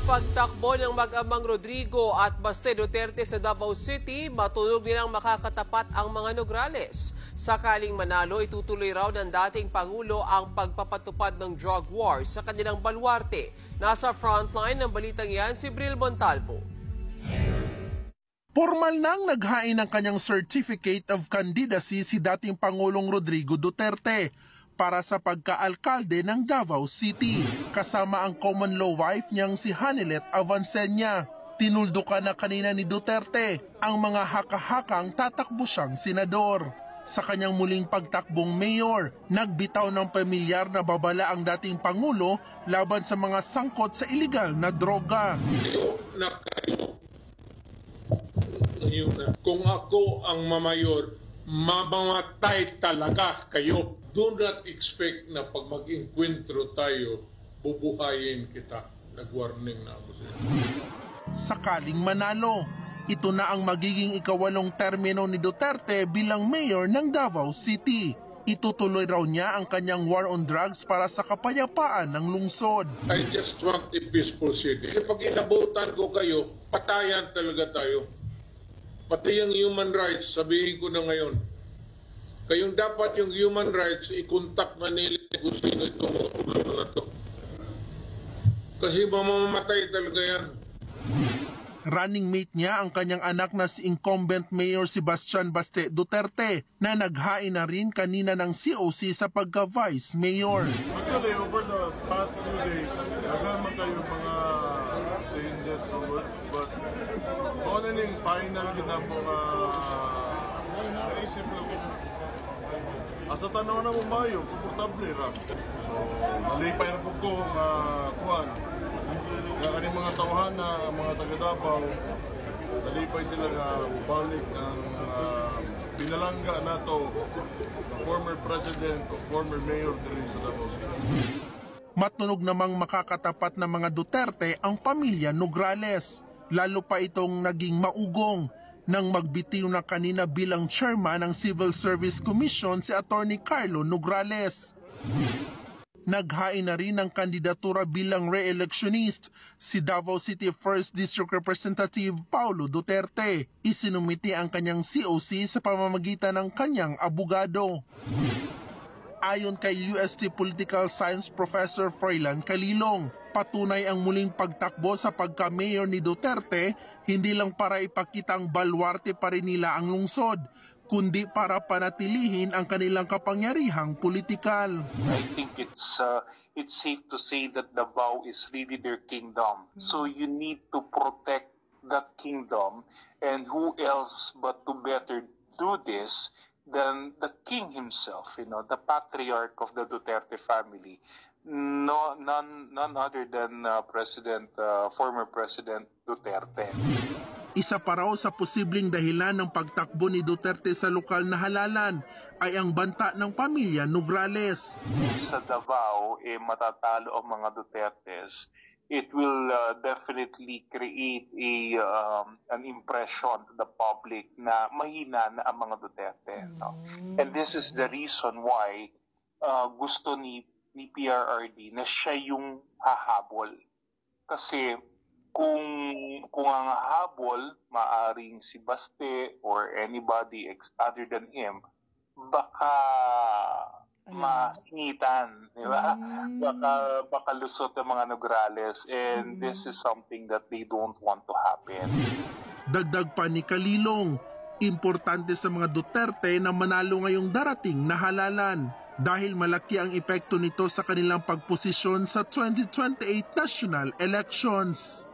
pagtakbo ng mag-amang Rodrigo at Baste Duterte sa Davao City, matunog nilang makakatapat ang mga Nograles. Sakaling manalo, itutuloy raw ng dating Pangulo ang pagpapatupad ng drug war sa kanilang baluarte. Nasa frontline ng balitang yan si Bril Montalvo. Formal nang naghain ng kanyang Certificate of Candidacy si dating Pangulong Rodrigo Duterte para sa pagka-alkalde ng Davao City, kasama ang common law wife niyang si Hanilet Avancenia. Tinuldukan na kanina ni Duterte ang mga haka-hakang tatakbo siyang senador. Sa kanyang muling pagtakbong mayor, nagbitaw ng pamilyar na babala ang dating Pangulo laban sa mga sangkot sa iligal na droga. Kung ako ang mamayor, mamamatay talaga kayo. Do not expect na pag mag-inkwentro tayo, bubuhayin kita. Nag-warning na ako sa'yo. Sakaling manalo, ito na ang magiging ikawalong termino ni Duterte bilang mayor ng Davao City. Itutuloy raw niya ang kanyang war on drugs para sa kapayapaan ng lungsod. I just want a peaceful city. Pag inabutan ko kayo, patayan talaga tayo. Pati yung human rights, sabihin ko na ngayon. Kayong dapat yung human rights, i-contact na nila kung sino itong ulo na to. Kasi mamamatay talaga yan. Running mate niya ang kanyang anak na si incumbent Mayor Sebastian Baste Duterte na naghain na rin kanina ng COC sa pagka-vice mayor. Actually, over the past few days, nagkaroon tayo mga changes na work, but only final yun ang mga naisip lang. Asa tanaw na mo mayo, komportable ra. So, nalipay na po ko kuhan. Kaya mga tauhan na mga taga-Davao, nalipay sila nga balik ng pinalangga na to ng former president o former mayor din sa Davao City. Matunog namang makakatapat ng mga Duterte ang pamilya Nograles, lalo pa itong naging maugong nang magbitiw na kanina bilang chairman ng Civil Service Commission si Attorney Carlo Nograles. Naghain na rin ng kandidatura bilang re-electionist si Davao City 1st District Representative Paulo Duterte. Isinumiti ang kanyang COC sa pamamagitan ng kanyang abogado. Ayon kay UST Political Science Professor Froilan Calilong, patunay ang muling pagtakbo sa pagka-mayor ni Duterte hindi lang para ipakitang baluarte pa rin nila ang lungsod, kundi para panatilihin ang kanilang kapangyarihang politikal. I think it's safe to say that Davao is really their kingdom. So you need to protect that kingdom, and who else but to better do this than the king himself, the patriarch of the Duterte family. No, none other than former President Duterte. Isa pa raw sa posibleng dahilan ng pagtakbo ni Duterte sa lokal na halalan ay ang banta ng pamilya Nograles. Sa Davao, matatalo ang mga Dutertes. It will definitely create an impression to the public na mahina na ang mga Duterte. No? And this is the reason why gusto ni PRRD na siya yung hahabol. Kasi kung ang habol maaring si Baste or anybody other than him, baka masingitan, di ba? Baka lusot ang mga Nograles, and this is something that they don't want to happen. Dagdag pa ni Calilong, importante sa mga Duterte na manalo ngayong darating na halalan dahil malaki ang epekto nito sa kanilang pagposisyon sa 2028 national elections.